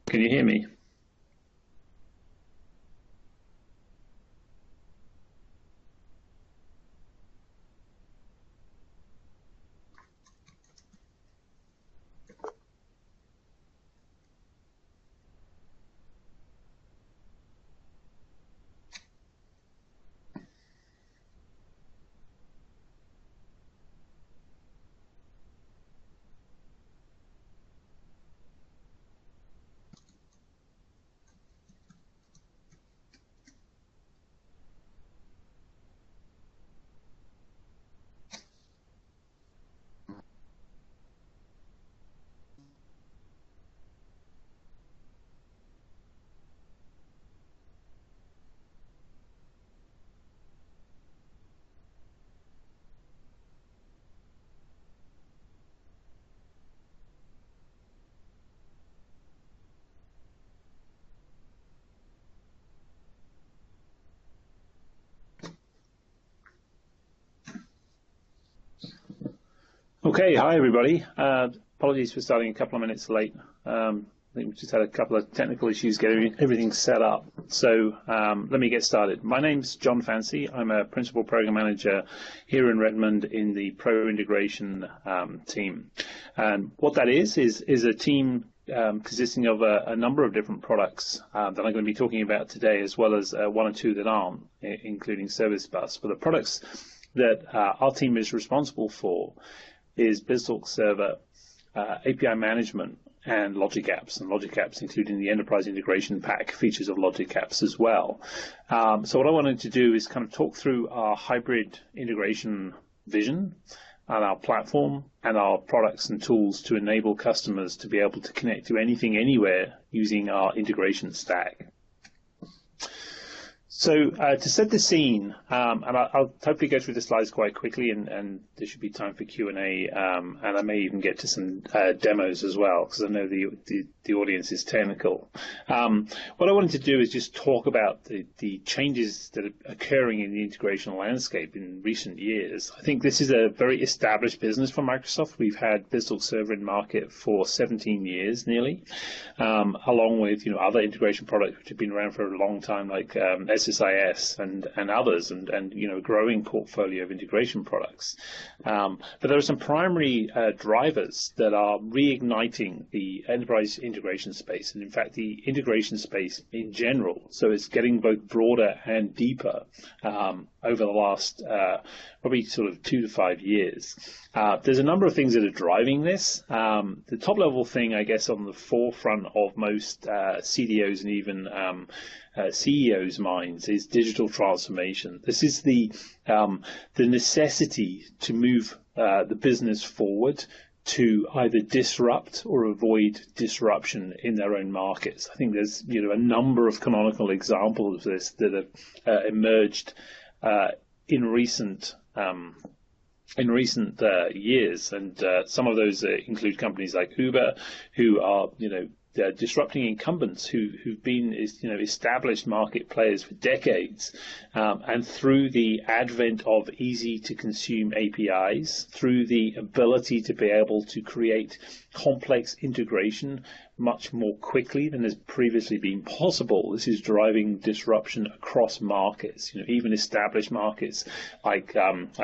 Can you hear me? Okay, hi everybody. Apologies for starting a couple of minutes late. I think we just had a couple of technical issues getting everything set up. So let me get started. My name's John Fancy. I'm a Principal Program Manager here in Redmond in the Pro Integration team. And what that is a team consisting of a number of different products that I'm going to be talking about today, as well as one or two that aren't, including Service Bus. But the products that our team is responsible for is BizTalk Server, API Management, and Logic Apps, and Logic Apps including the Enterprise Integration Pack features of Logic Apps as well. So what I wanted to do is kind of talk through our hybrid integration vision and our platform and our products and tools to enable customers to be able to connect to anything, anywhere using our integration stack. So to set the scene, and I'll hopefully go through the slides quite quickly, and there should be time for Q&A, and I may even get to some demos as well, because I know the audience is technical. What I wanted to do is just talk about the changes that are occurring in the integration landscape in recent years. I think this is a very established business for Microsoft. We've had BizTalk Server in market for 17 years nearly, along with other integration products which have been around for a long time, like SSIS and others, and a growing portfolio of integration products. But there are some primary drivers that are reigniting the enterprise integration space, and in fact the integration space in general. So it's getting both broader and deeper over the last probably sort of 2 to 5 years. There's a number of things that are driving this. The top level thing, I guess, on the forefront of most CDOs and even CEOs' minds is digital transformation. This is the necessity to move the business forward to either disrupt or avoid disruption in their own markets. I think there's a number of canonical examples of this that have emerged in recent years, and some of those include companies like Uber, who are disrupting incumbents who've been established market players for decades, and through the advent of easy-to-consume APIs, through the ability to be able to create complex integration much more quickly than has previously been possible. This is driving disruption across markets. Even established markets like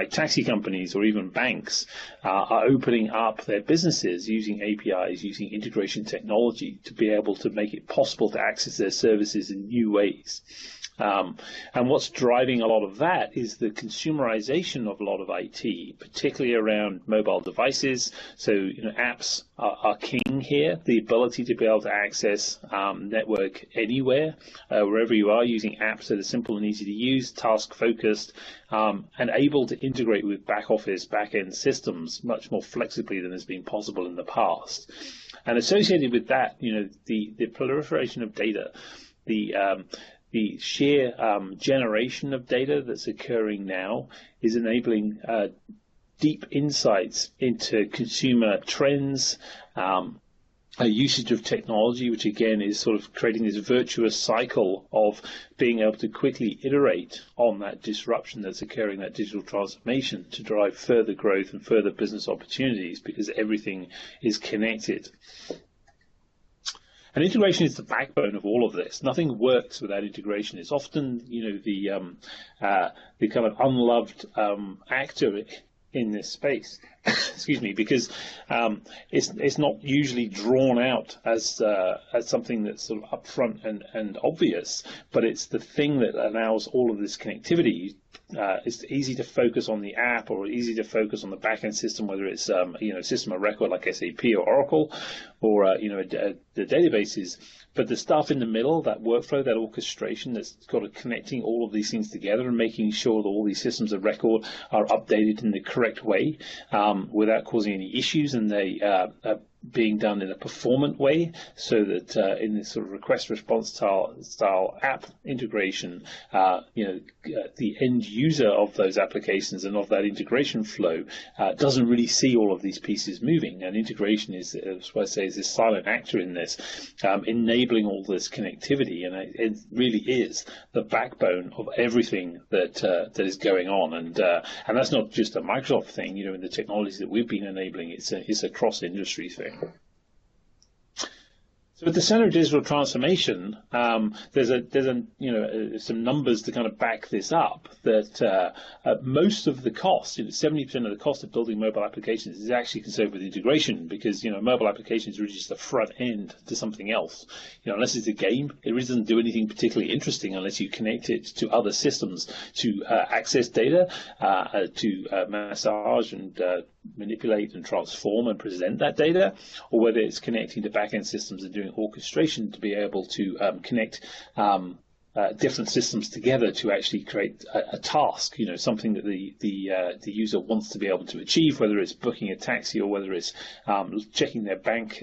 taxi companies or even banks are opening up their businesses using APIs, using integration technology to be able to make it possible to access their services in new ways. And what's driving a lot of that is the consumerization of a lot of IT, particularly around mobile devices. So, apps are king here. The ability to be able to access network anywhere, wherever you are, using apps that are simple and easy to use, task-focused, and able to integrate with back-office, back-end systems much more flexibly than has been possible in the past. And associated with that, the proliferation of data, the sheer generation of data that's occurring now is enabling deep insights into consumer trends, usage of technology, which again is sort of creating this virtuous cycle of being able to quickly iterate on that disruption that's occurring, that digital transformation, to drive further growth and further business opportunities, because everything is connected. And integration is the backbone of all of this. Nothing works without integration. It's often, the kind of unloved actor in this space. Excuse me, because it's not usually drawn out as something that's sort of upfront and obvious, but it's the thing that allows all of this connectivity. It's easy to focus on the app, or easy to focus on the back-end system, whether it's system of record like SAP or Oracle, or the databases. But the stuff in the middle, that workflow, that orchestration, that's got connecting all of these things together and making sure that all these systems of record are updated in the correct way, without causing any issues, and they are being done in a performant way, so that in this sort of request response style app integration, the end user of those applications and of that integration flow doesn't really see all of these pieces moving. And integration is what I say is this silent actor in this, enabling all this connectivity, and it really is the backbone of everything that is going on. And that's not just a Microsoft thing. In the technologies that we've been enabling, it's a cross-industry thing. So at the center of digital transformation, there's some numbers to kind of back this up. That most of the cost, 70% of the cost of building mobile applications, is actually concerned with integration, because mobile applications are really just the front end to something else. Unless it's a game, it really doesn't do anything particularly interesting unless you connect it to other systems to access data, to massage and manipulate and transform and present that data, or whether it's connecting to back-end systems and doing orchestration to be able to connect different systems together to actually create a task, something that the user wants to be able to achieve, whether it's booking a taxi or whether it's checking their bank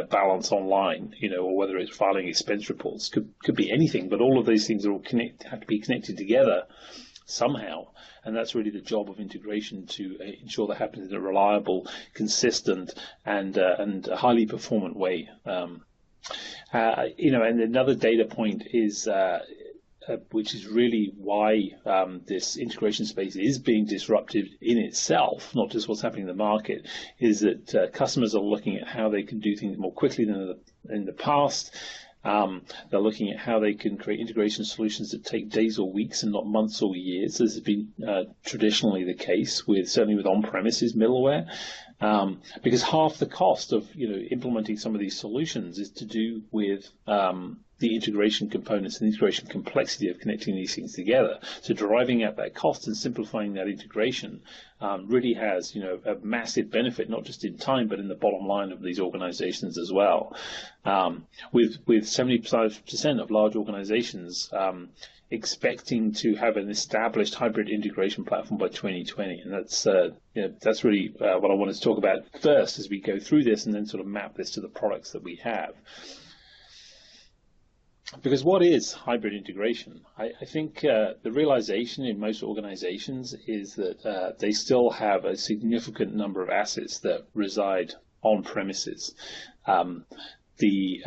balance online, or whether it's filing expense reports. Could be anything, but all of these things are all have to be connected together somehow. And that's really the job of integration, to ensure that happens in a reliable, consistent, and highly performant way. And another data point is, which is really why this integration space is being disrupted in itself, not just what's happening in the market, is that customers are looking at how they can do things more quickly than in the past. They're looking at how they can create integration solutions that take days or weeks and not months or years. This has been traditionally the case, certainly with on-premises middleware, because half the cost of implementing some of these solutions is to do with the integration components and the integration complexity of connecting these things together. So driving out that cost and simplifying that integration really has a massive benefit, not just in time, but in the bottom line of these organizations as well. With 75% of large organizations expecting to have an established hybrid integration platform by 2020, and that's really what I wanted to talk about first as we go through this, and then sort of map this to the products that we have. Because what is hybrid integration? I think the realization in most organizations is that they still have a significant number of assets that reside on premises. the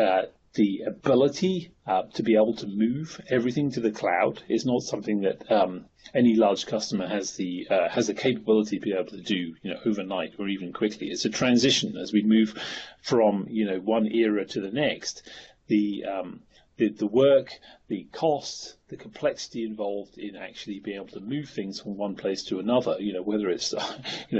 ability to be able to move everything to the cloud is not something that any large customer has the capability to be able to do, overnight or even quickly. It's a transition as we move from one era to the next. The work, the costs, the complexity involved in actually being able to move things from one place to another, whether it's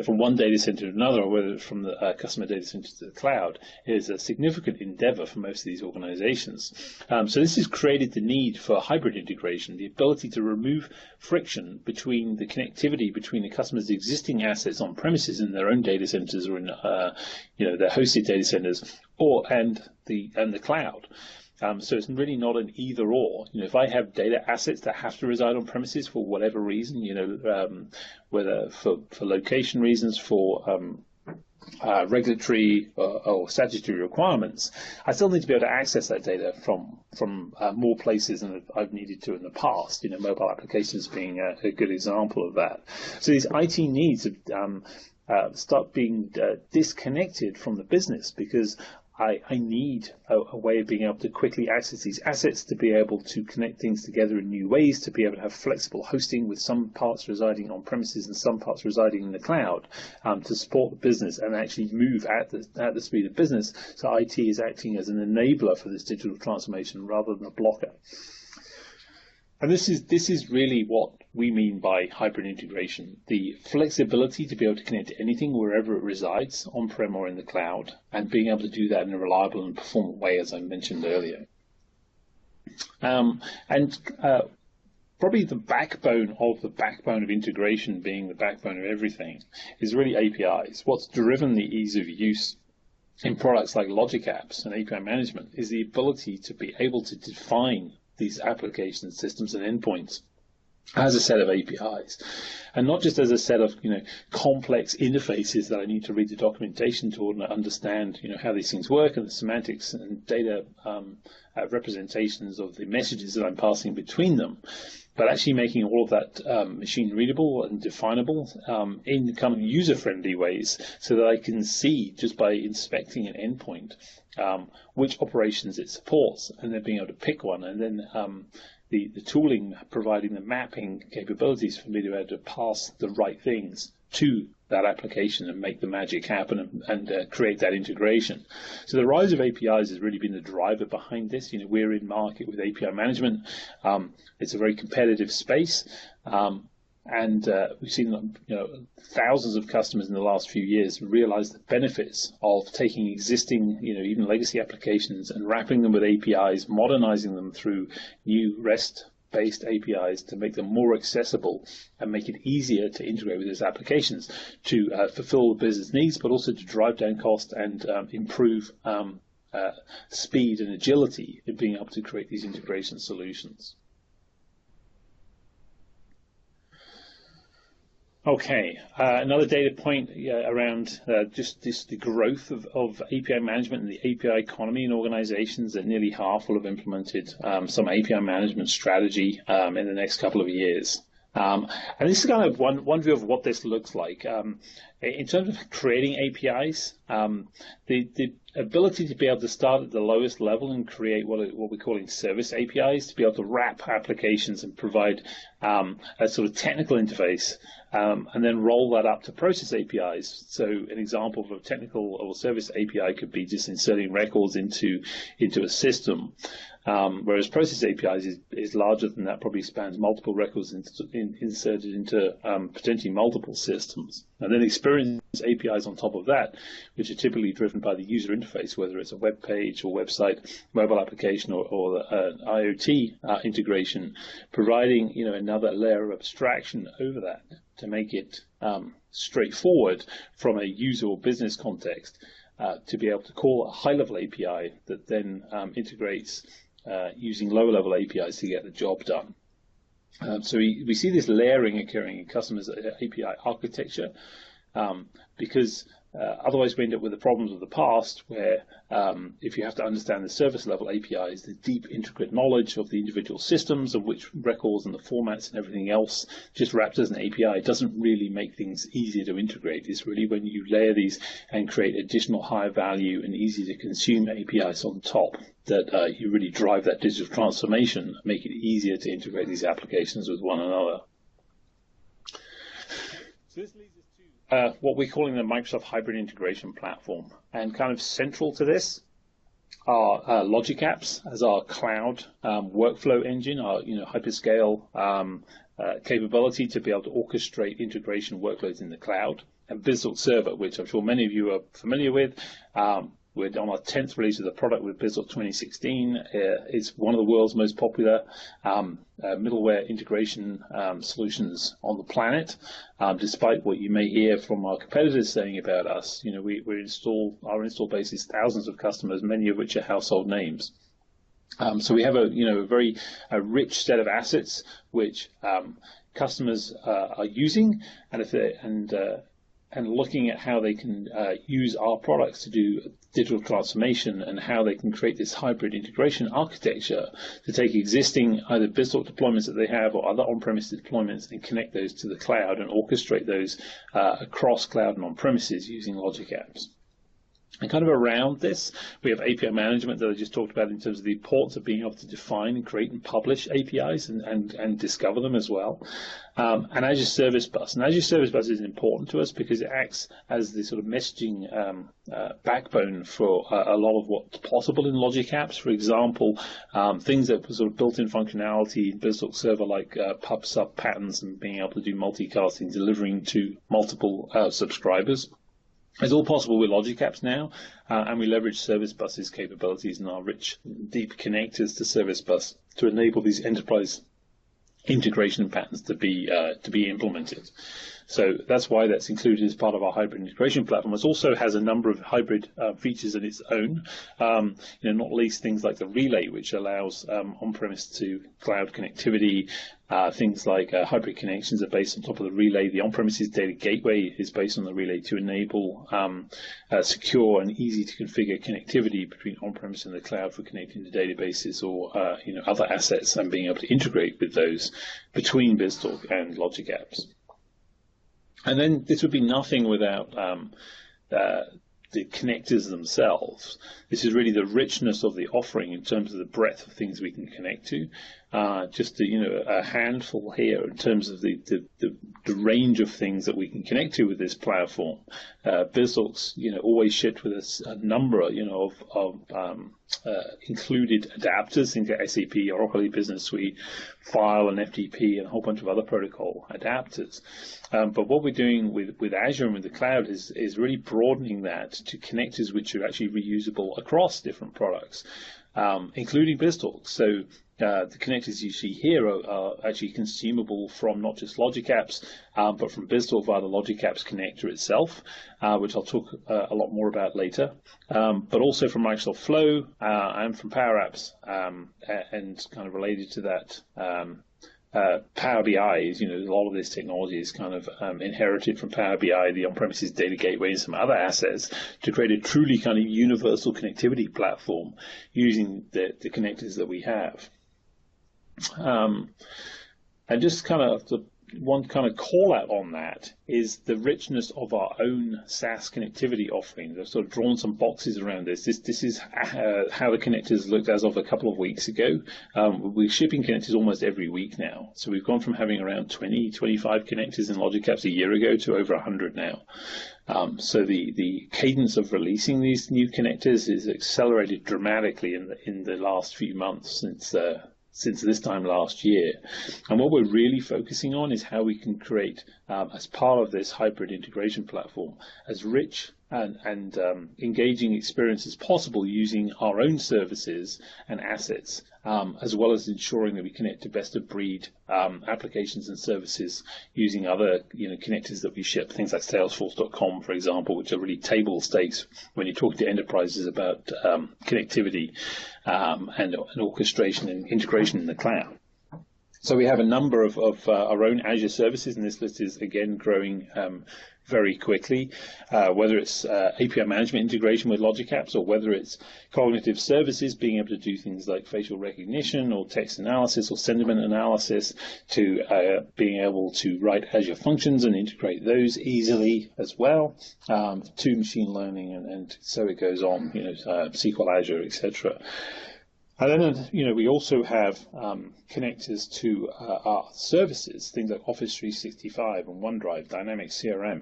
from one data center to another, or whether it's from the customer data center to the cloud, is a significant endeavor for most of these organizations. So this has created the need for hybrid integration, the ability to remove friction between the connectivity between the customer's existing assets on premises in their own data centers or in their hosted data centers, and the cloud. So it's really not an either or. If I have data assets that have to reside on premises for whatever reason, whether for location reasons, for regulatory or statutory requirements, I still need to be able to access that data from more places than I've needed to in the past. Mobile applications being a good example of that. So these IT needs start being disconnected from the business, because I need a way of being able to quickly access these assets, to be able to connect things together in new ways, to be able to have flexible hosting with some parts residing on premises and some parts residing in the cloud, to support the business and actually move at the speed of business. So IT is acting as an enabler for this digital transformation rather than a blocker. And this is really what we mean by hybrid integration: the flexibility to be able to connect to anything wherever it resides, on-prem or in the cloud, and being able to do that in a reliable and performant way, as I mentioned earlier. Probably the backbone of integration, being the backbone of everything, is really APIs. What's driven the ease of use in products like Logic Apps and API Management is the ability to be able to define these application systems and endpoints as a set of APIs, and not just as a set of complex interfaces that I need to read the documentation to understand how these things work and the semantics and data representations of the messages that I'm passing between them, but actually making all of that machine readable and definable in kind of user-friendly ways, so that I can see just by inspecting an endpoint which operations it supports, and then being able to pick one, and then the tooling providing the mapping capabilities for me to be able to pass the right things to that application and make the magic happen and create that integration. So the rise of APIs has really been the driver behind this. We're in market with API management. It's a very competitive space. And we've seen thousands of customers in the last few years realize the benefits of taking existing, even legacy applications and wrapping them with APIs, modernizing them through new REST-based APIs to make them more accessible and make it easier to integrate with those applications to fulfill the business needs, but also to drive down cost and improve speed and agility in being able to create these integration solutions. Okay, another data point around just the growth of API management and the API economy in organizations, that nearly half will have implemented some API management strategy in the next couple of years. And this is kind of one view of what this looks like. In terms of creating APIs, the ability to be able to start at the lowest level and create what we're calling service APIs, to be able to wrap applications and provide a sort of technical interface, and then roll that up to process APIs. So an example of a technical or service API could be just inserting records into a system. Whereas process APIs is larger than that, probably spans multiple records inserted into potentially multiple systems. And then experience APIs on top of that, which are typically driven by the user interface, whether it's a web page or website, mobile application, or an IoT integration, providing another layer of abstraction over that to make it straightforward from a user or business context, to be able to call a high-level API that then integrates using lower-level APIs to get the job done. So we see this layering occurring in customers' API architecture, because otherwise we end up with the problems of the past where if you have to understand the service level APIs, the deep intricate knowledge of the individual systems, of which records and the formats and everything else just wrapped as an API, doesn't really make things easier to integrate. It's really when you layer these and create additional high value and easy to consume APIs on top that you really drive that digital transformation, make it easier to integrate these applications with one another. So this leads us to what we're calling the Microsoft Hybrid Integration Platform. And kind of central to this are Logic Apps as our cloud workflow engine, our hyperscale capability to be able to orchestrate integration workloads in the cloud, and BizTalk Server, which I'm sure many of you are familiar with. We're on our 10th release of the product with BizTalk 2016. It's one of the world's most popular middleware integration solutions on the planet. Despite what you may hear from our competitors saying about us, our install base is thousands of customers, many of which are household names. So we have a very rich set of assets which customers are using, and looking at how they can use our products to do digital transformation and how they can create this hybrid integration architecture to take existing either BizTalk deployments that they have or other on-premise deployments and connect those to the cloud and orchestrate those across cloud and on-premises using Logic Apps. And kind of around this, we have API management that I just talked about in terms of the importance of being able to define and create and publish APIs and discover them as well. And Azure Service Bus. And Azure Service Bus is important to us because it acts as the sort of messaging backbone for a lot of what's possible in Logic Apps. For example, things that were sort of built-in functionality in BizTalk Server like pub-sub patterns and being able to do multicasting, delivering to multiple subscribers. It's all possible with Logic Apps now, and we leverage Service Bus's capabilities and our rich, deep connectors to Service Bus to enable these enterprise integration patterns to be implemented. So that's why that's included as part of our hybrid integration platform. It also has a number of hybrid features of its own, not least things like the relay, which allows on-premise to cloud connectivity. Things like hybrid connections are based on top of the relay. The on-premises data gateway is based on the relay to enable secure and easy to configure connectivity between on-premise and the cloud for connecting to databases or other assets and being able to integrate with those between BizTalk and Logic Apps. And then this would be nothing without the connectors themselves. This is really the richness of the offering in terms of the breadth of things we can connect to. Just a handful here in terms of the range of things that we can connect to with this platform. BizTalk's always shipped with us a number of included adapters, things like SAP, Oracle Business Suite, File and FTP, and a whole bunch of other protocol adapters. But what we're doing with Azure and with the cloud is really broadening that to connectors which are actually reusable across different products, including BizTalk. So the connectors you see here are actually consumable from not just Logic Apps, but from BizTalk via the Logic Apps connector itself, which I'll talk a lot more about later, but also from Microsoft Flow and from Power Apps, and kind of related to that, Power BI is, a lot of this technology is kind of inherited from Power BI, the on-premises data gateway, and some other assets to create a truly kind of universal connectivity platform using the connectors that we have. And just kind of one kind of call out on that is the richness of our own SaaS connectivity offering. I've sort of drawn some boxes around this. This is how the connectors looked as of a couple of weeks ago. We're shipping connectors almost every week now. So we've gone from having around 20, 25 connectors in Logic Apps a year ago to over 100 now. So the cadence of releasing these new connectors is accelerated dramatically in the last few months since this time last year. And what we're really focusing on is how we can create, as part of this hybrid integration platform, as rich and engaging experience as possible using our own services and assets, as well as ensuring that we connect to best-of-breed applications and services using other connectors that we ship, things like Salesforce.com, for example, which are really table stakes when you talk to enterprises about connectivity and orchestration and integration in the cloud. So we have a number of our own Azure services, and this list is again growing very quickly, whether it's API management integration with Logic Apps, or whether it's cognitive services, being able to do things like facial recognition or text analysis or sentiment analysis, to being able to write Azure functions and integrate those easily as well, to machine learning, and so it goes on, SQL Azure, etc. And then, we also have connectors to our services, things like Office 365 and OneDrive, Dynamics CRM,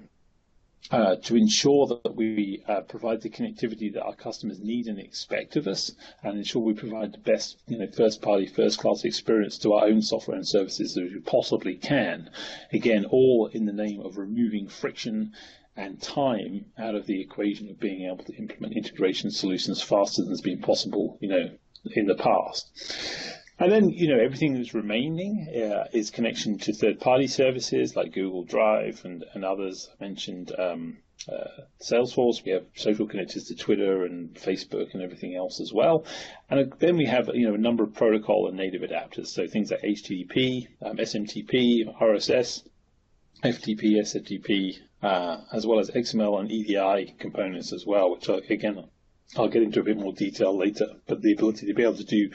to ensure that we provide the connectivity that our customers need and expect of us, and ensure we provide the best, first-party, first-class experience to our own software and services as we possibly can. Again, all in the name of removing friction and time out of the equation of being able to implement integration solutions faster than has been possible, in the past. And then, everything that's remaining is connection to third-party services like Google Drive and others. I mentioned Salesforce. We have social connectors to Twitter and Facebook and everything else as well. And then we have, a number of protocol and native adapters. So things like HTTP, SMTP, RSS, FTP, SFTP, as well as XML and EDI components as well, which are, again, I'll get into a bit more detail later, but the ability to be able to do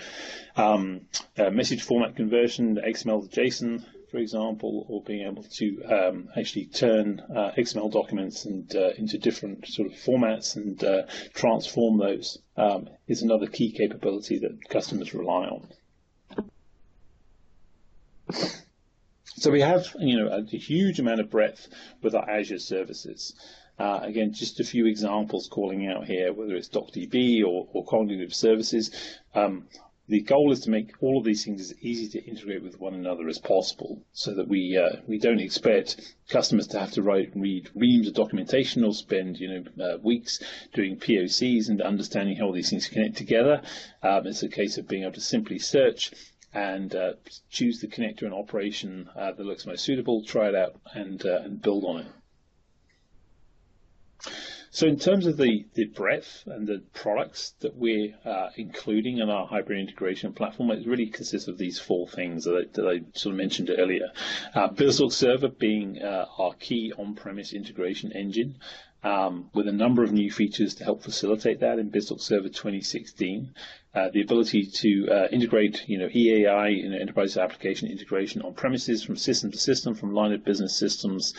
message format conversion, XML to JSON, for example, or being able to actually turn XML documents into different sort of formats and transform those is another key capability that customers rely on. So we have, a huge amount of breadth with our Azure services. Again, just a few examples calling out here, whether it's DocDB or cognitive services. The goal is to make all of these things as easy to integrate with one another as possible, so that we don't expect customers to have to read reams of documentation or spend weeks doing POCs and understanding how all these things connect together. It's a case of being able to simply search and choose the connector and operation that looks most suitable, try it out, and build on it. So in terms of the breadth and the products that we're including in our hybrid integration platform, it really consists of these four things that I sort of mentioned earlier. BizTalk Server being our key on-premise integration engine, with a number of new features to help facilitate that in BizTalk Server 2016. The ability to integrate, EAI, enterprise application integration on premises, from system to system, from line of business systems,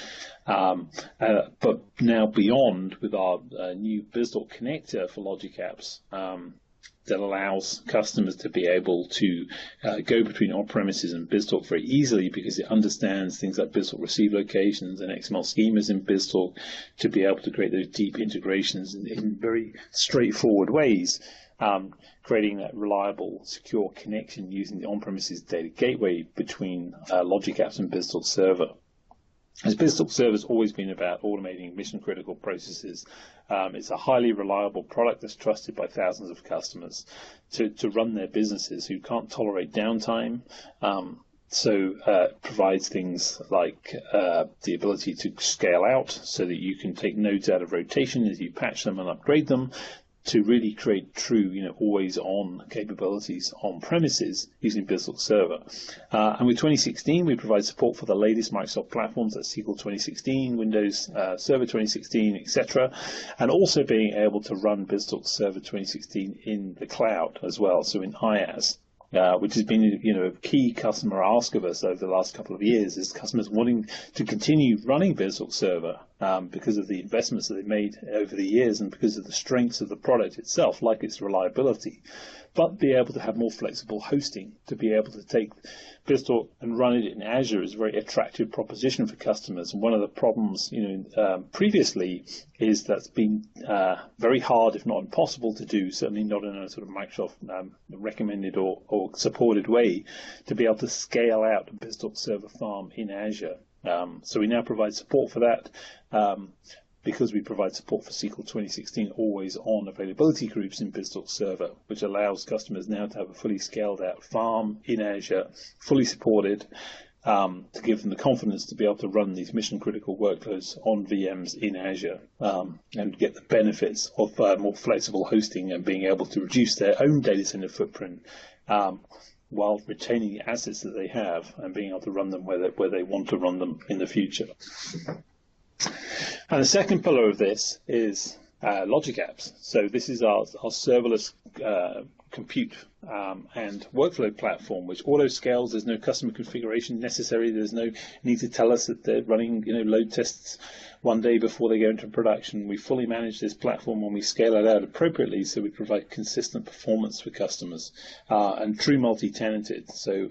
but now beyond with our new BizTalk connector for Logic Apps that allows customers to be able to go between on-premises and BizTalk very easily, because it understands things like BizTalk receive locations and XML schemas in BizTalk, to be able to create those deep integrations in very straightforward ways. Creating that reliable, secure connection using the on-premises data gateway between Logic Apps and BizTalk Server. As BizTalk Server has always been about automating mission-critical processes, it's a highly reliable product that's trusted by thousands of customers to run their businesses who can't tolerate downtime. So it provides things like the ability to scale out so that you can take nodes out of rotation as you patch them and upgrade them, to really create true, always-on capabilities on premises using BizTalk Server. And with 2016, we provide support for the latest Microsoft platforms, like SQL 2016, Windows Server 2016, etc., and also being able to run BizTalk Server 2016 in the cloud as well, so in IaaS. Which has been, a key customer ask of us over the last couple of years, is customers wanting to continue running BizTalk Server because of the investments that they've made over the years and because of the strengths of the product itself, like its reliability, but be able to have more flexible hosting, to be able to take BizTalk and run it in Azure is a very attractive proposition for customers. And one of the problems, previously, is that's been very hard, if not impossible, to do. Certainly not in a sort of Microsoft recommended or supported way, to be able to scale out a BizTalk Server farm in Azure. So we now provide support for that. Because we provide support for SQL 2016 always-on availability groups in BizTalk Server, which allows customers now to have a fully scaled-out farm in Azure, fully supported, to give them the confidence to be able to run these mission-critical workloads on VMs in Azure, and get the benefits of more flexible hosting and being able to reduce their own data center footprint, while retaining the assets that they have and being able to run them where they want to run them in the future. And the second pillar of this is logic apps. So this is our serverless compute and workflow platform, which auto scales. There's no customer configuration necessary. There's no need to tell us that they're running load tests one day before they go into production. We fully manage this platform when we scale it out appropriately, so we provide consistent performance for customers and true multi-tenanted. So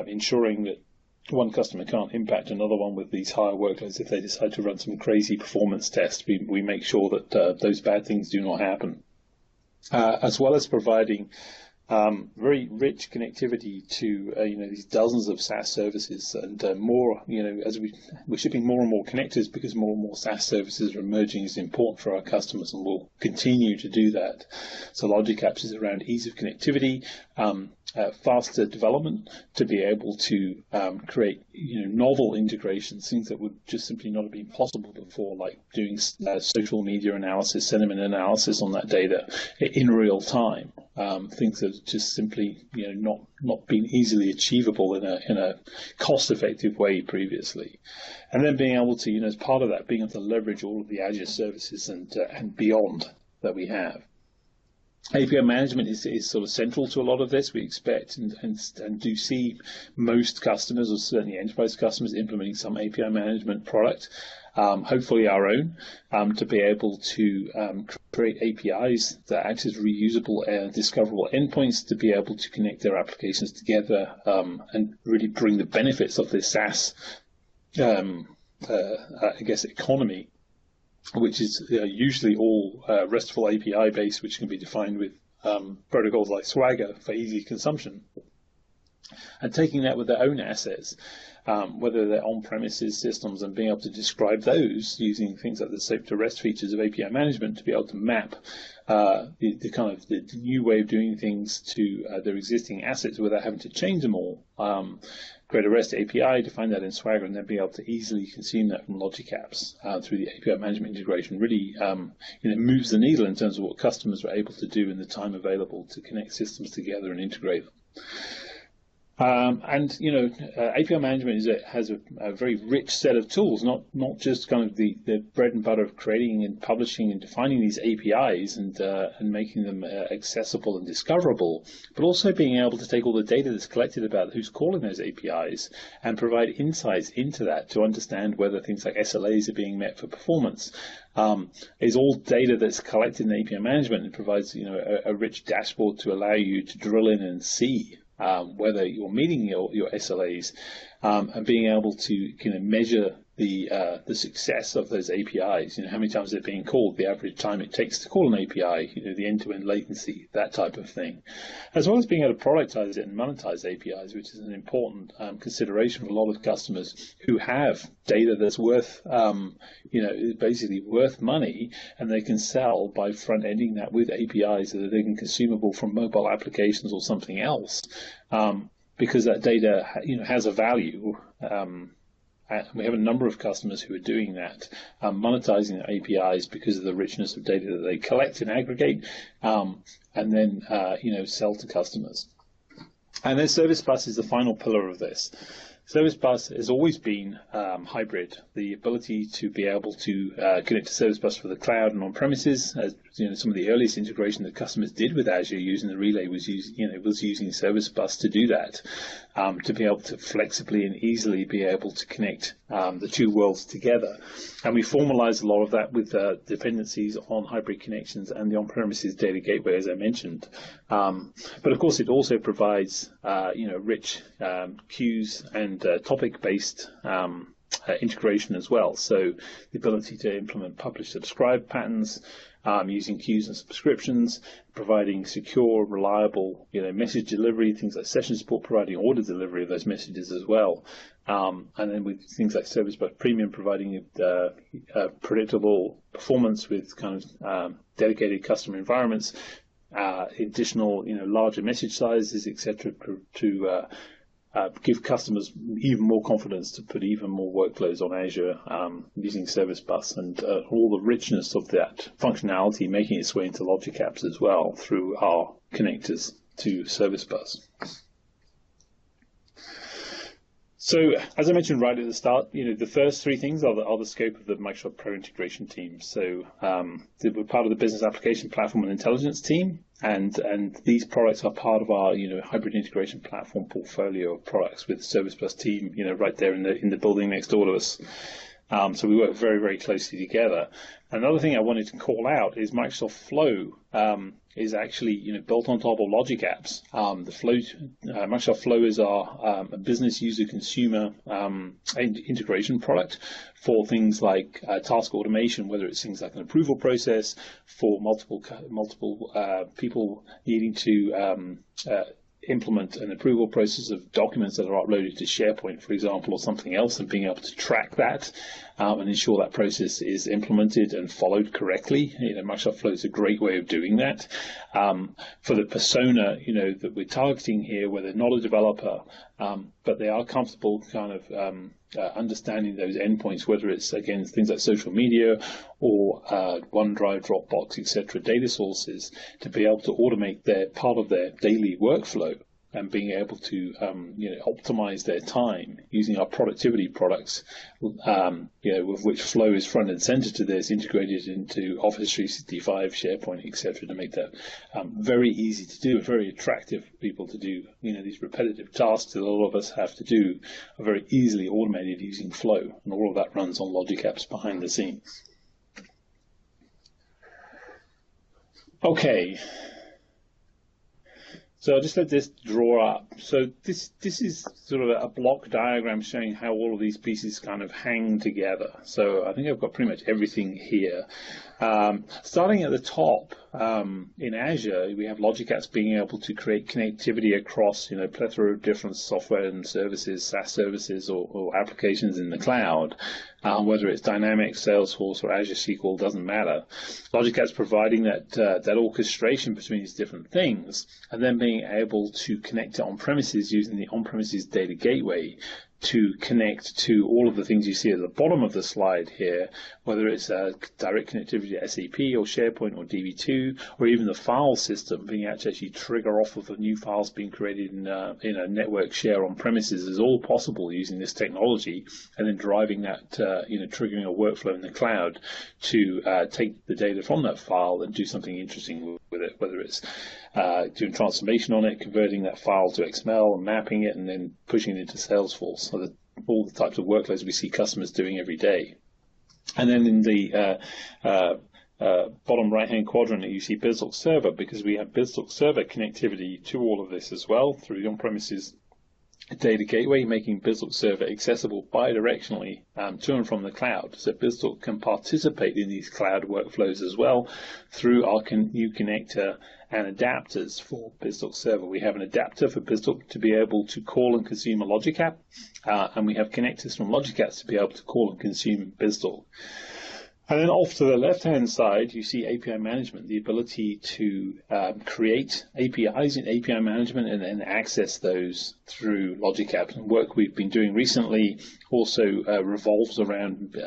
ensuring that one customer can't impact another one with these higher workloads if they decide to run some crazy performance test. We make sure that those bad things do not happen. As well as providing very rich connectivity to these dozens of SaaS services, and more, as we're shipping more and more connectors because more and more SaaS services are emerging is important for our customers, and we'll continue to do that. So Logic Apps is around ease of connectivity, faster development to be able to create novel integrations, things that would just simply not have been possible before, like doing social media analysis, sentiment analysis on that data in real time. Things that just simply not been easily achievable in a cost-effective way previously. And then being able to, as part of that, being able to leverage all of the Azure services and beyond that we have. API management is sort of central to a lot of this. We expect and do see most customers, or certainly enterprise customers, implementing some API management product, hopefully our own, to be able to create APIs that act as reusable and discoverable endpoints to be able to connect their applications together and really bring the benefits of this SaaS, economy, which is usually all RESTful API based, which can be defined with protocols like Swagger for easy consumption. And taking that with their own assets, whether they're on-premises systems, and being able to describe those using things like the SOAP to REST features of API management to be able to map the new way of doing things to their existing assets without having to change them all. Create a REST API, define that in Swagger, and then be able to easily consume that from Logic Apps through the API management integration really moves the needle in terms of what customers are able to do in the time available to connect systems together and integrate them. API management has a very rich set of tools, not just kind of the bread and butter of creating and publishing and defining these APIs and making them accessible and discoverable, but also being able to take all the data that's collected about who's calling those APIs and provide insights into that to understand whether things like SLAs are being met for performance. Is all data that's collected in API management, and provides a rich dashboard to allow you to drill in and see whether you're meeting your SLAs, and being able to measure the success of those APIs. How many times they're being called, the average time it takes to call an API, the end-to-end latency, that type of thing, as well as being able to productize it and monetize APIs, which is an important consideration for a lot of customers who have data that's worth, basically worth money, and they can sell by front-ending that with APIs that are then consumable from mobile applications or something else, because that data, has a value. We have a number of customers who are doing that, monetizing their APIs because of the richness of data that they collect and aggregate, and then sell to customers. And then Service Bus is the final pillar of this. Service Bus has always been hybrid. The ability to be able to connect to Service Bus for the cloud and on premises, as some of the earliest integration that customers did with Azure using the relay was using Service Bus to do that, to be able to flexibly and easily be able to connect the two worlds together. And we formalized a lot of that with dependencies on hybrid connections and the on-premises data gateway, as I mentioned. But of course, it also provides rich queues and topic-based integration as well. So the ability to implement publish-subscribe patterns, using queues and subscriptions, providing secure, reliable, message delivery, things like session support, providing order delivery of those messages as well. And then with things like Service Bus Premium, providing predictable performance with kind of dedicated customer environments, additional, larger message sizes, etc., to give customers even more confidence to put even more workloads on Azure using Service Bus, and all the richness of that functionality making its way into Logic Apps as well through our connectors to Service Bus. So, as I mentioned right at the start, the first three things are the scope of the Microsoft Pro integration team. So, we're part of the business application platform and intelligence team, and these products are part of our hybrid integration platform portfolio of products with Service Plus team right there in the building next door to us. So we work very, very closely together. Another thing I wanted to call out is Microsoft Flow is actually built on top of Logic Apps. Microsoft Flow is our business user consumer integration product for things like task automation, whether it's things like an approval process for multiple people needing to implement an approval process of documents that are uploaded to SharePoint, for example, or something else, and being able to track that and ensure that process is implemented and followed correctly. Microsoft Flow is a great way of doing that. For the persona, that we're targeting here, where they're not a developer, but they are comfortable kind of understanding those endpoints, whether it's, again, things like social media or OneDrive, Dropbox, etc., data sources, to be able to automate their part of their daily workflow and being able to optimize their time using our productivity products, with which Flow is front and center to this, integrated into Office 365, SharePoint, etc., to make that very easy to do, very attractive for people to do. These repetitive tasks that all of us have to do are very easily automated using Flow, and all of that runs on Logic Apps behind the scenes. Okay. So I'll just let this draw up. So this is sort of a block diagram showing how all of these pieces kind of hang together. So I think I've got pretty much everything here. Starting at the top, in Azure, we have Logic Apps being able to create connectivity across a plethora of different software and services, SaaS services, or applications in the cloud. Whether it's Dynamics, Salesforce, or Azure SQL, doesn't matter. Logic Apps providing that orchestration between these different things, and then being able to connect it on-premises using the on-premises data gateway to connect to all of the things you see at the bottom of the slide here, whether it's direct connectivity to SAP or SharePoint or DB2, or even the file system being able to actually trigger off of the new files being created in a network share on premises, is all possible using this technology, and then driving that, triggering a workflow in the cloud to take the data from that file and do something interesting with it, whether it's doing transformation on it, converting that file to XML and mapping it, and then pushing it into Salesforce. So all the types of workloads we see customers doing every day. And then in the bottom right-hand quadrant, you see BizTalk Server, because we have BizTalk Server connectivity to all of this as well through the on-premises data gateway, making BizTalk Server accessible bidirectionally to and from the cloud. So BizTalk can participate in these cloud workflows as well through our new connector and adapters for BizTalk Server. We have an adapter for BizTalk to be able to call and consume a Logic App, and we have connectors from Logic Apps to be able to call and consume BizTalk. And then off to the left-hand side, you see API management, the ability to create APIs in API management and then access those through Logic Apps. And work we've been doing recently also revolves around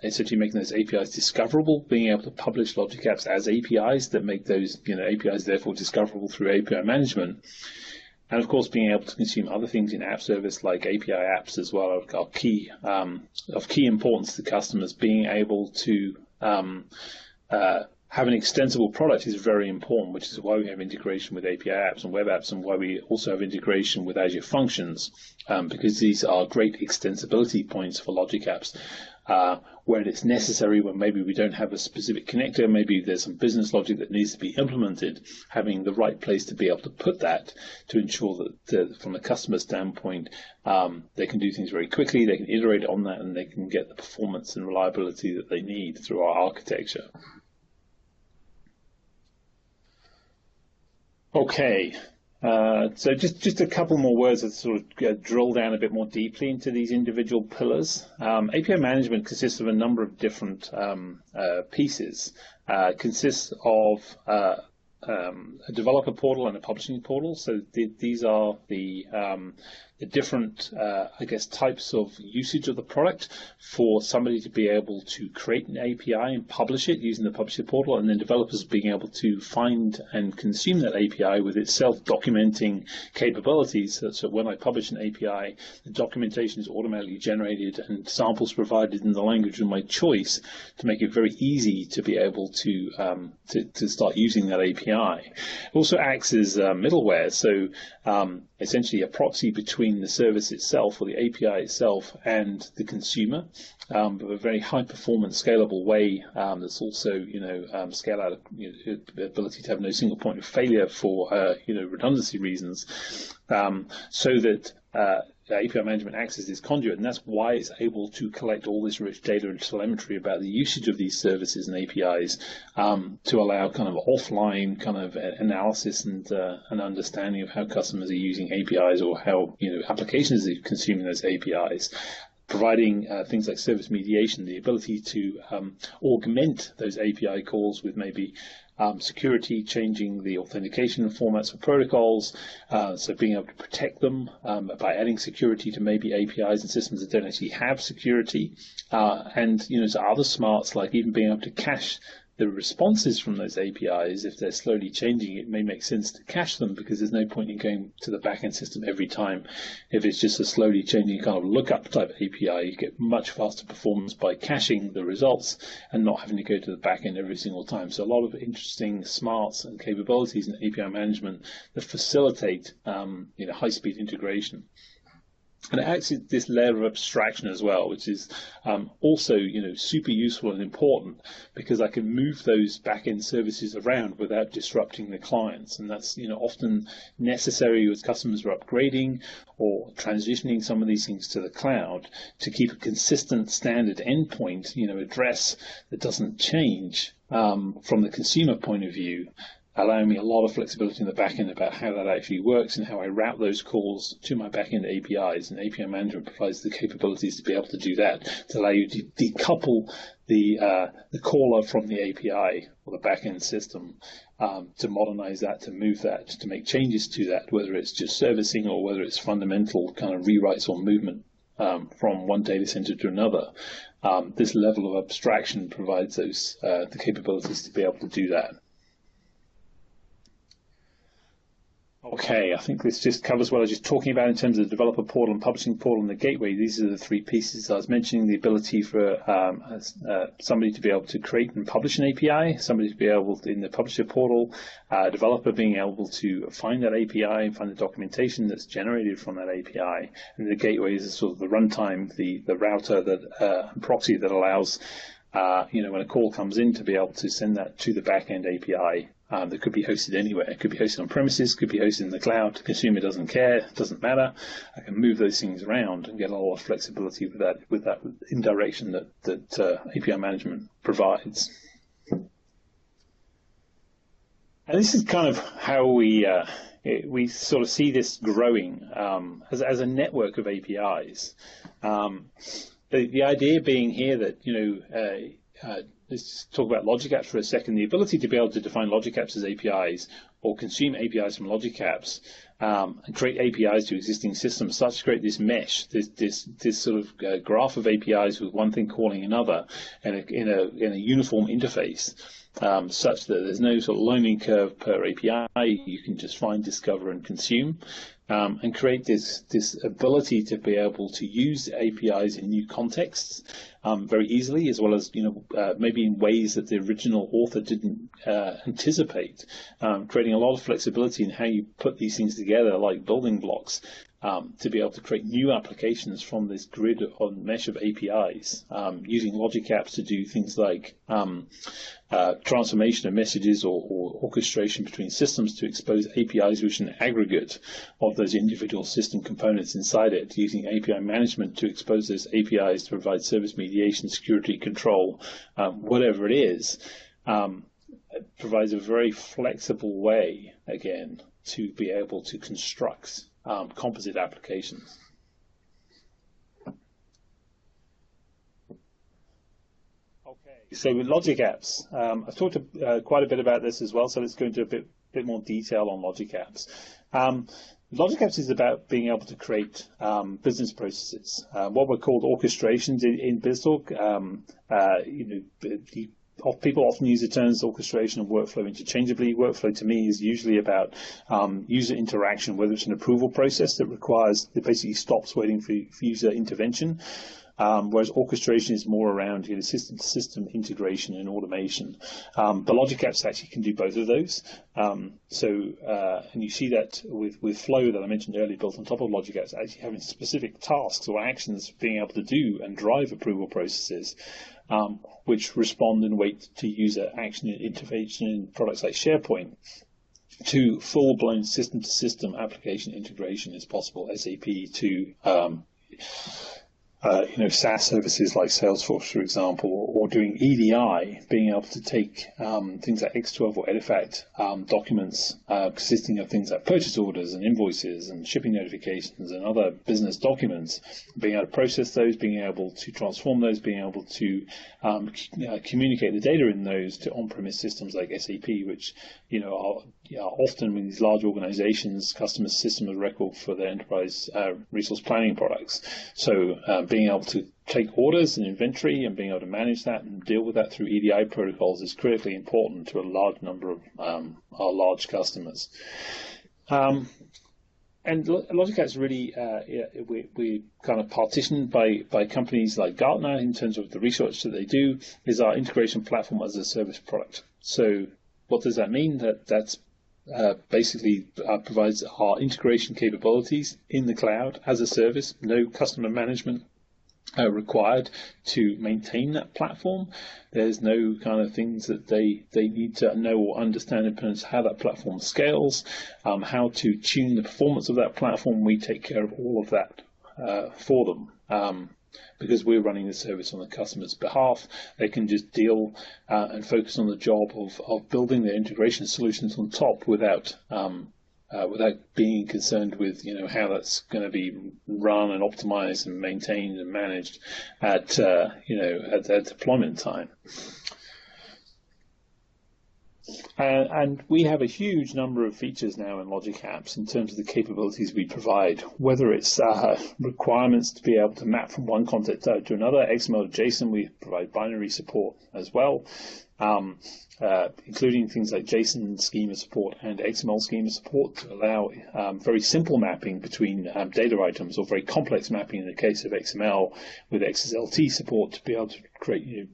essentially making those APIs discoverable, being able to publish Logic Apps as APIs that make those APIs therefore discoverable through API management. And of course, being able to consume other things in app service like API apps as well are of key importance to customers. Being able to have an extensible product is very important, which is why we have integration with API apps and web apps, and why we also have integration with Azure Functions, because these are great extensibility points for Logic Apps. Where it's necessary, when maybe we don't have a specific connector, maybe there's some business logic that needs to be implemented, having the right place to be able to put that to ensure that from a customer standpoint, they can do things very quickly, they can iterate on that, and they can get the performance and reliability that they need through our architecture. Okay. So just a couple more words that sort of drill down a bit more deeply into these individual pillars. API management consists of a number of different pieces. Consists of a developer portal and a publishing portal. So these are the the different, I guess, types of usage of the product for somebody to be able to create an API and publish it using the publisher portal, and then developers being able to find and consume that API with its self-documenting capabilities, so that when I publish an API, the documentation is automatically generated and samples provided in the language of my choice to make it very easy to be able to start using that API. It also acts as middleware, so essentially a proxy between the service itself or the API itself and the consumer, but a very high performance scalable way that's also scale out, the ability to have no single point of failure for redundancy reasons, so that API management acts as this conduit, and that's why it's able to collect all this rich data and telemetry about the usage of these services and APIs to allow kind of offline kind of analysis and an understanding of how customers are using APIs, or how applications are consuming those APIs. Providing things like service mediation, the ability to augment those API calls with maybe security, changing the authentication formats for protocols, so being able to protect them by adding security to maybe APIs and systems that don't actually have security, and so other smarts like even being able to cache the responses from those APIs. If they're slowly changing, it may make sense to cache them, because there's no point in going to the backend system every time. If it's just a slowly changing kind of lookup type API, you get much faster performance by caching the results and not having to go to the backend every single time. So a lot of interesting smarts and capabilities in API management that facilitate high-speed integration. And it acts at this layer of abstraction as well, which is also super useful and important, because I can move those back-end services around without disrupting the clients. And that's often necessary as customers are upgrading or transitioning some of these things to the cloud, to keep a consistent standard endpoint address that doesn't change from the consumer point of view, allowing me a lot of flexibility in the backend about how that actually works and how I route those calls to my backend APIs. And API management provides the capabilities to be able to do that, to allow you to decouple the caller from the API or the backend system, to modernize that, to move that, to make changes to that, whether it's just servicing or whether it's fundamental kind of rewrites or movement from one data center to another. This level of abstraction provides those the capabilities to be able to do that. Okay, I think this just covers what I was just talking about in terms of the developer portal and publishing portal and the gateway. These are the three pieces I was mentioning: the ability for somebody to be able to create and publish an API, somebody to be able to, in the publisher portal, a developer being able to find that API and find the documentation that's generated from that API. And the gateway is sort of the runtime, the router that proxy that allows when a call comes in to be able to send that to the backend API. That could be hosted anywhere. It could be hosted on premises, could be hosted in the cloud. The consumer doesn't care, it doesn't matter. I can move those things around and get a lot of flexibility with that indirection that API management provides. And this is kind of how we sort of see this growing as a network of APIs. The idea being here that let's talk about logic apps for a second. The ability to be able to define logic apps as APIs, or consume APIs from logic apps, and create APIs to existing systems, starts to create this mesh, this sort of graph of APIs with one thing calling another, and in a uniform interface, such that there's no sort of learning curve per API. You can just find, discover, and consume. And create this ability to be able to use APIs in new contexts very easily, as well as maybe in ways that the original author didn't anticipate, creating a lot of flexibility in how you put these things together like building blocks, to be able to create new applications from this grid on mesh of APIs, using logic apps to do things like transformation of messages or orchestration between systems to expose APIs which are an aggregate of those individual system components inside it, using API management to expose those APIs to provide service mediation, security control, whatever it is. It provides a very flexible way, again, to be able to construct composite applications. Okay, so with logic apps, I've talked quite a bit about this as well, so let's go into a bit more detail on logic apps. Logic Apps is about being able to create business processes. What were called orchestrations in BizTalk. People often use the terms orchestration and workflow interchangeably. Workflow to me is usually about user interaction, whether it's an approval process that basically stops waiting for user intervention. Whereas orchestration is more around system-to-system integration and automation. But Logic Apps actually can do both of those. And you see that with Flow that I mentioned earlier, built on top of Logic Apps, actually having specific tasks or actions being able to do and drive approval processes, which respond and wait to user action and intervention in products like SharePoint. To full-blown system-to-system application integration is possible. SAP to SaaS services like Salesforce, for example, or doing EDI, being able to take things like X12 or Edifact documents consisting of things like purchase orders and invoices and shipping notifications and other business documents, being able to process those, being able to transform those, being able to communicate the data in those to on-premise systems like SAP, which are often in these large organizations, customer system of record for their enterprise resource planning products. So being able to take orders and inventory and being able to manage that and deal with that through EDI protocols is critically important to a large number of our large customers. And Logic Apps really, we kind of partitioned by companies like Gartner in terms of the research that they do, is our integration platform as a service product. So what does that mean? That's basically provides our integration capabilities in the cloud as a service, no customer management required to maintain that platform. There's no kind of things that they need to know or understand in terms of how that platform scales, how to tune the performance of that platform. We take care of all of that for them. Because we're running the service on the customer's behalf, they can just deal and focus on the job of building their integration solutions on top without being concerned with how that's going to be run and optimized and maintained and managed at their deployment time. And we have a huge number of features now in Logic Apps in terms of the capabilities we provide, whether it's requirements to be able to map from one content type to another, XML to JSON. We provide binary support as well, including things like JSON schema support and XML schema support to allow very simple mapping between data items, or very complex mapping in the case of XML with XSLT support to be able to create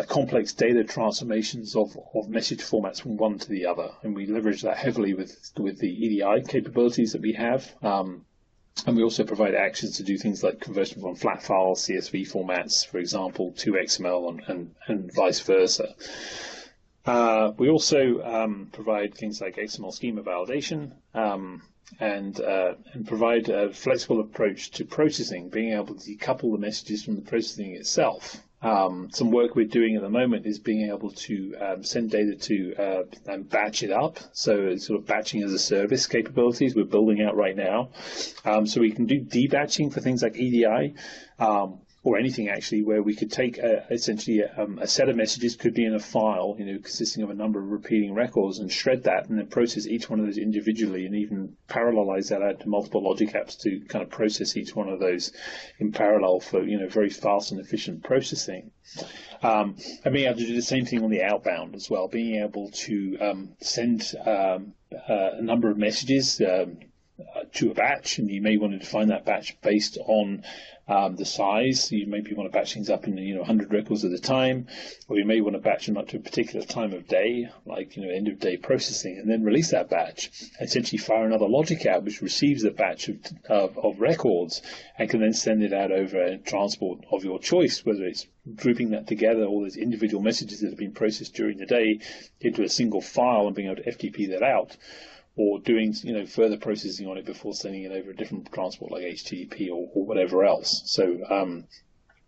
complex data transformations of message formats from one to the other. And we leverage that heavily with the EDI capabilities that we have. And we also provide actions to do things like conversion from flat file CSV formats, for example, to XML and vice versa. We also provide things like XML schema validation and provide a flexible approach to processing, being able to decouple the messages from the processing itself. Some work we're doing at the moment is being able to send data to and batch it up. So it's sort of batching as a service capabilities we're building out right now. So we can do debatching for things like EDI, or anything actually, where we could take essentially a set of messages, could be in a file, consisting of a number of repeating records, and shred that and then process each one of those individually, and even parallelize that out to multiple Logic Apps to kind of process each one of those in parallel for very fast and efficient processing. And being able to do the same thing on the outbound as well, being able to send a number of messages to a batch, and you may want to define that batch based on the size. You maybe want to batch things up in 100 records at a time, or you may want to batch them up to a particular time of day, like end of day processing, and then release that batch. Essentially, fire another Logic App which receives a batch of records and can then send it out over a transport of your choice, whether it's grouping that together, all those individual messages that have been processed during the day, into a single file and being able to FTP that out, or doing further processing on it before sending it over a different transport like HTTP or whatever else. So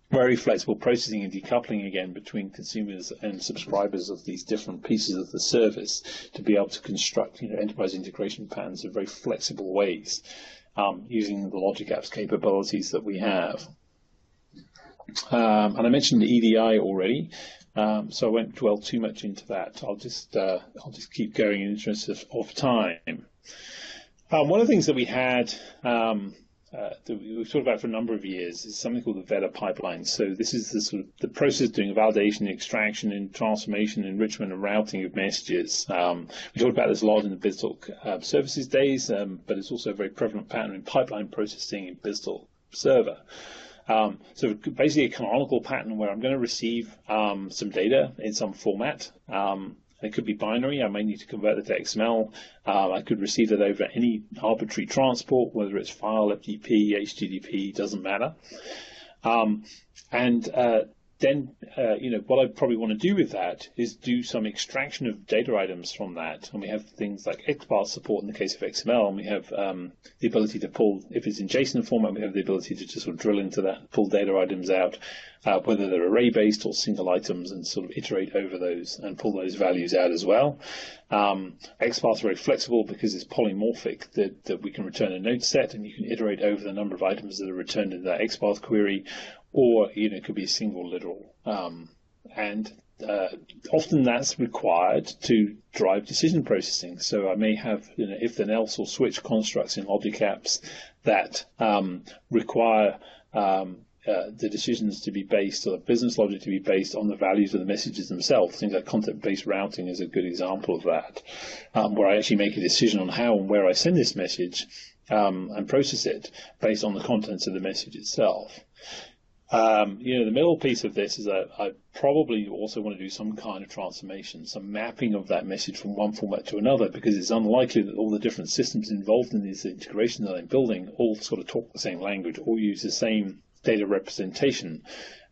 very flexible processing and decoupling again between consumers and subscribers of these different pieces of the service to be able to construct enterprise integration patterns in very flexible ways using the Logic Apps capabilities that we have. And I mentioned the EDI already. So I won't dwell too much into that. I'll just keep going in the interest of time. One of the things that we had that we've talked about for a number of years is something called the Veda pipeline. So this is the sort of the process of doing validation, extraction, and transformation, enrichment, and routing of messages. We talked about this a lot in the BizTalk services days, but it's also a very prevalent pattern in pipeline processing in BizTalk Server. So basically a canonical pattern where I'm going to receive some data in some format. It could be binary. I may need to convert it to XML. I could receive it over any arbitrary transport, whether it's file, FTP, HTTP, doesn't matter. Then, what I probably want to do with that is do some extraction of data items from that. And we have things like XPath support in the case of XML, and we have the ability to pull, if it's in JSON format, we have the ability to just sort of drill into that, pull data items out, whether they're array-based or single items, and sort of iterate over those and pull those values out as well. XPath is very flexible because it's polymorphic, that we can return a node set, and you can iterate over the number of items that are returned in that XPath query. Or, it could be a single literal. Often that's required to drive decision processing. So I may have, if then else or switch constructs in logic apps that require the decisions to be based, or the business logic to be based on the values of the messages themselves. Things like content-based routing is a good example of that, where I actually make a decision on how and where I send this message and process it based on the contents of the message itself. The middle piece of this is that I probably also want to do some kind of transformation, some mapping of that message from one format to another, because it's unlikely that all the different systems involved in this integration that I'm building all sort of talk the same language, or use the same data representation,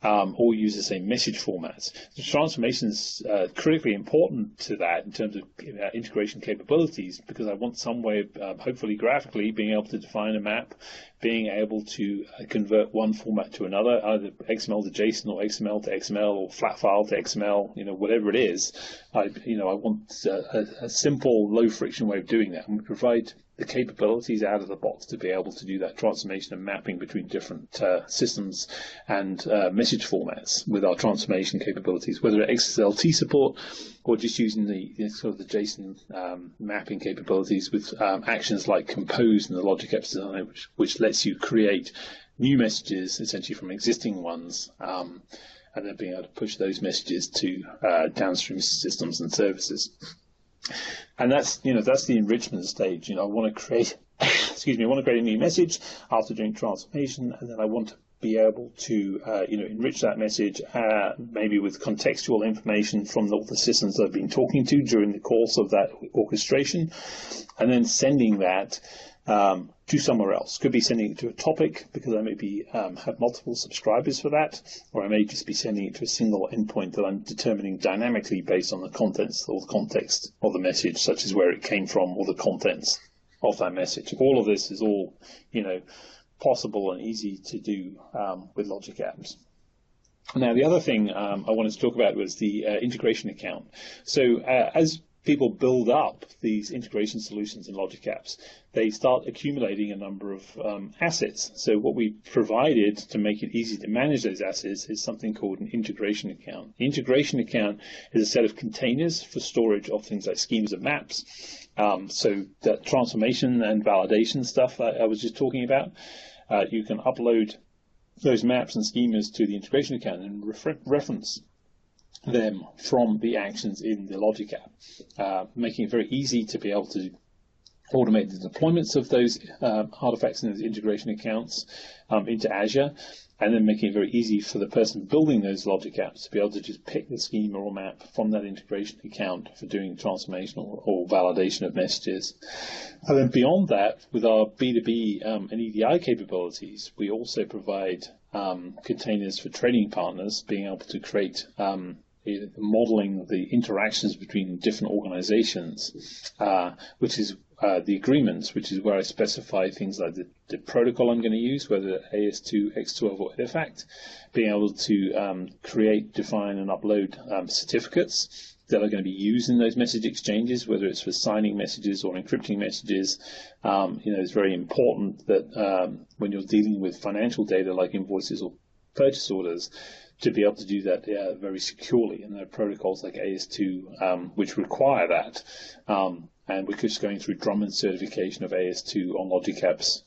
or use the same message formats. The transformation is critically important to that in terms of integration capabilities, because I want some way of, hopefully graphically, being able to define a map, being able to convert one format to another, either XML to JSON or XML to XML or flat file to XML, whatever it is. I want a simple, low friction way of doing that, and we provide the capabilities out of the box to be able to do that transformation and mapping between different systems and message formats with our transformation capabilities, whether it's XSLT support or just using the sort of the JSON mapping capabilities with actions like compose in the logic apps designer, which lets you create new messages essentially from existing ones, and then being able to push those messages to downstream systems and services. And that's the enrichment stage. I want to create a new message after doing transformation, and then I want to be able to enrich that message maybe with contextual information from all the systems that I've been talking to during the course of that orchestration, and then sending that to somewhere else. Could be sending it to a topic, because I maybe have multiple subscribers for that, or I may just be sending it to a single endpoint that I'm determining dynamically based on the contents or the context of the message, such as where it came from or the contents of that message. All of this is all, possible and easy to do with logic apps. Now, the other thing I wanted to talk about was the integration account. So as people build up these integration solutions in logic apps, they start accumulating a number of assets. So what we provided to make it easy to manage those assets is something called an integration account. The integration account is a set of containers for storage of things like schemas and maps. So that transformation and validation stuff I was just talking about, you can upload those maps and schemas to the integration account and reference them from the actions in the logic app, making it very easy to be able to automate the deployments of those artifacts in those integration accounts into Azure, and then making it very easy for the person building those logic apps to be able to just pick the schema or map from that integration account for doing transformation or validation of messages. And then beyond that, with our B2B and EDI capabilities, we also provide containers for trading partners, being able to create modeling the interactions between different organizations, which is the agreements, which is where I specify things like the protocol I'm going to use, whether AS2, X12, or IFACT, being able to create, define, and upload certificates that are going to be used in those message exchanges, whether it's for signing messages or encrypting messages. It's very important that when you're dealing with financial data like invoices or purchase orders, to be able to do that very securely. And there are protocols like AS2 which require that. and we're just going through Drummond certification of AS2 on Logic Apps,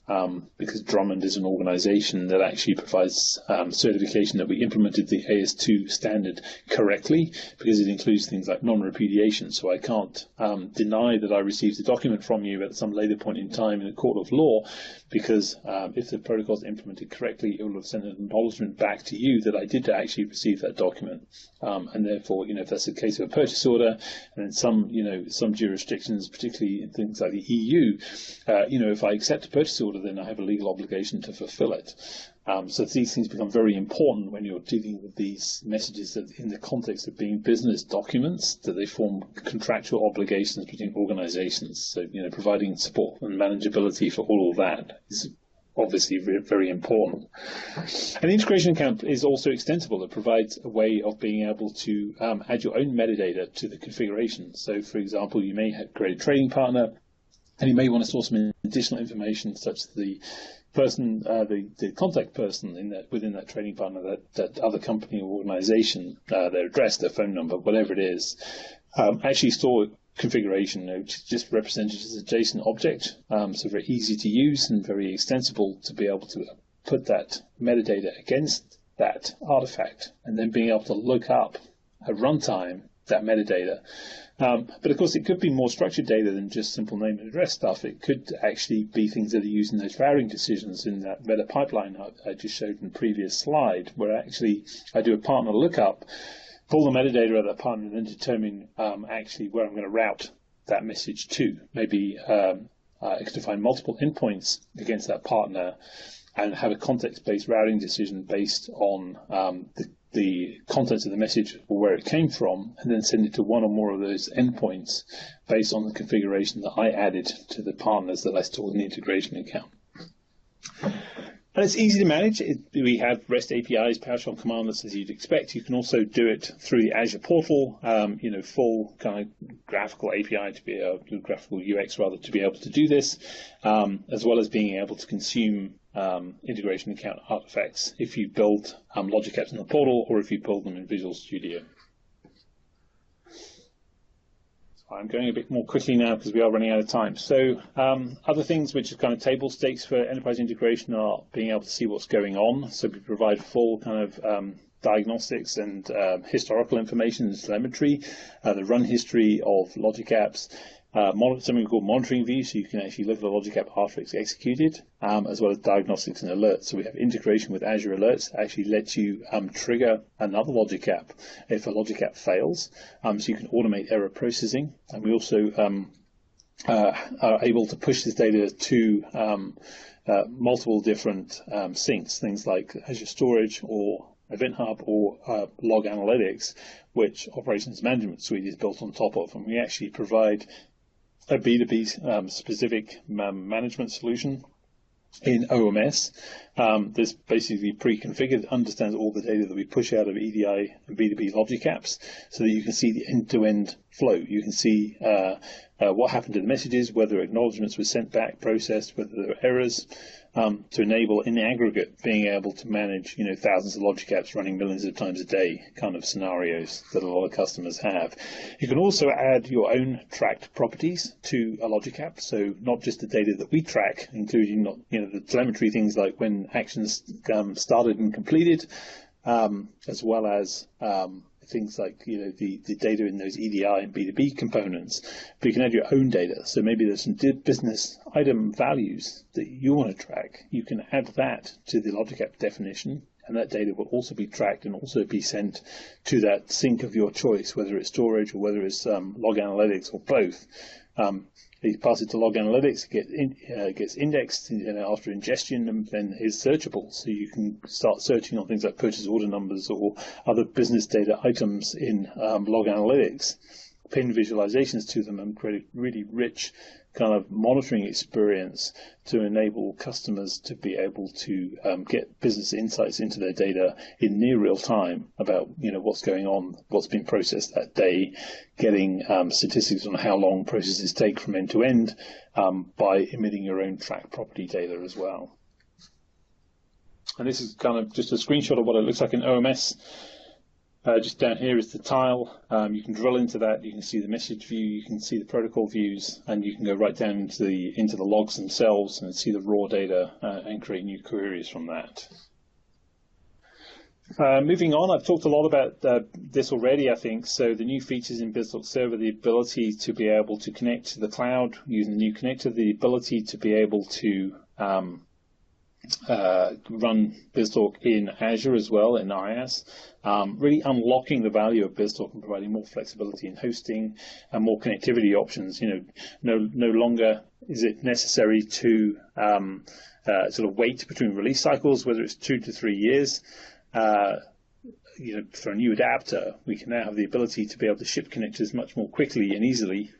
because Drummond is an organization that actually provides certification that we implemented the AS2 standard correctly, because it includes things like non-repudiation. So I can't deny that I received a document from you at some later point in time in a court of law, because if the protocol is implemented correctly, it will have sent an acknowledgement back to you that I did actually receive that document. And therefore, if that's the case of a purchase order, and in some jurisdictions, particularly in things like the EU, if I accept a purchase order, then I have a legal obligation to fulfill it. So these things become very important when you're dealing with these messages that, in the context of being business documents, that they form contractual obligations between organizations. So, providing support and manageability for all of that is obviously very important. And the integration account is also extensible. It provides a way of being able to add your own metadata to the configuration. So, for example, you may have created a trading partner, and you may want to store some additional information, such as the person, the contact person within that trading partner, that other company or organization, their address, their phone number, whatever it is, actually store configuration, which is just represented as a JSON object, so very easy to use and very extensible to be able to put that metadata against that artifact, and then being able to look up at runtime that metadata. But of course, it could be more structured data than just simple name and address stuff. It could actually be things that are used in those routing decisions in that meta pipeline I just showed in the previous slide, where actually I do a partner lookup, pull the metadata of that partner, and then determine actually where I'm going to route that message to. Maybe I can define multiple endpoints against that partner and have a context-based routing decision based on the contents of the message or where it came from, and then send it to one or more of those endpoints based on the configuration that I added to the partners that I stored in the integration account. And it's easy to manage. We have REST APIs, PowerShell commandlets, as you'd expect. You can also do it through the Azure portal, full kind of graphical API to be graphical UX rather, to be able to do this, as well as being able to consume integration account artifacts if you build Logic Apps in the portal, or if you build them in Visual Studio. I'm going a bit more quickly now because we are running out of time. So other things which are kind of table stakes for enterprise integration are being able to see what's going on. So we provide full kind of diagnostics and historical information and telemetry, the run history of Logic Apps, something called monitoring view, so you can actually look at the Logic App after it's executed, as well as diagnostics and alerts. So we have integration with Azure Alerts that actually lets you trigger another Logic App if a Logic App fails, so you can automate error processing. And we also are able to push this data to multiple different sinks, things like Azure Storage or Event Hub or Log Analytics, which Operations Management Suite is built on top of. And we actually provide a B2B specific management solution in OMS that's basically pre-configured, understands all the data that we push out of EDI and B2B Logic Apps, so that you can see the end-to-end flow. You can see what happened to the messages, whether acknowledgements were sent back, processed, whether there were errors, to enable, in the aggregate, being able to manage thousands of Logic Apps running millions of times a day kind of scenarios that a lot of customers have. You can also add your own tracked properties to a Logic App, so not just the data that we track, including the telemetry, things like when actions started and completed, as well as things like the data in those EDI and B2B components. But you can add your own data. So maybe there's some business item values that you want to track. You can add that to the Logic App definition, and that data will also be tracked and also be sent to that sink of your choice, whether it's storage or whether it's Log Analytics or both. You pass it to Log Analytics, it gets indexed after ingestion, and then is searchable. So you can start searching on things like purchase order numbers or other business data items in Log Analytics, pin visualizations to them, and create a really rich kind of monitoring experience to enable customers to be able to get business insights into their data in near real time about what's going on, what's been processed that day, getting statistics on how long processes take from end to end by emitting your own track property data as well. And this is kind of just a screenshot of what it looks like in OMS. Just down here is the tile. You can drill into that. You can see the message view. You can see the protocol views, and you can go right down into the logs themselves and see the raw data and create new queries from that. Moving on, I've talked a lot about this already, I think. So the new features in BizTalk Server, the ability to be able to connect to the cloud using the new connector, the ability to be able to run BizTalk in Azure as well, in IaaS, really unlocking the value of BizTalk and providing more flexibility in hosting and more connectivity options. No longer is it necessary to sort of wait between release cycles, whether it's 2 to 3 years. For a new adapter, we can now have the ability to be able to ship connectors much more quickly and easily.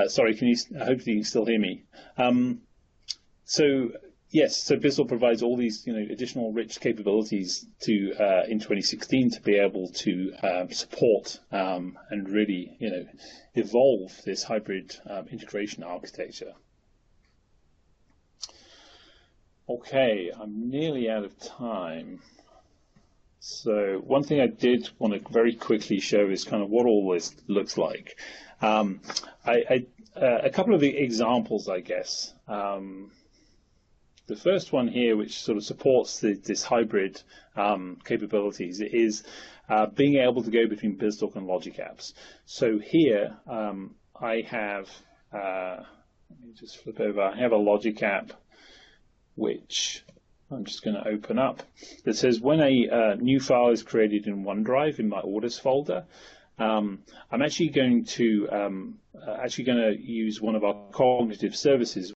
Sorry, hopefully you can still hear me. Yes, so BizTalk provides all these additional rich capabilities in 2016 to be able to support and really evolve this hybrid integration architecture. Okay, I'm nearly out of time. So one thing I did want to very quickly show is kind of what all this looks like. A couple of examples, I guess. The first one here, which sort of supports this hybrid capabilities, is being able to go between BizTalk and Logic Apps. So here I have, let me just flip over, I have a Logic app which I'm just going to open up. That says when a new file is created in OneDrive in my orders folder, I'm actually going to use one of our cognitive services,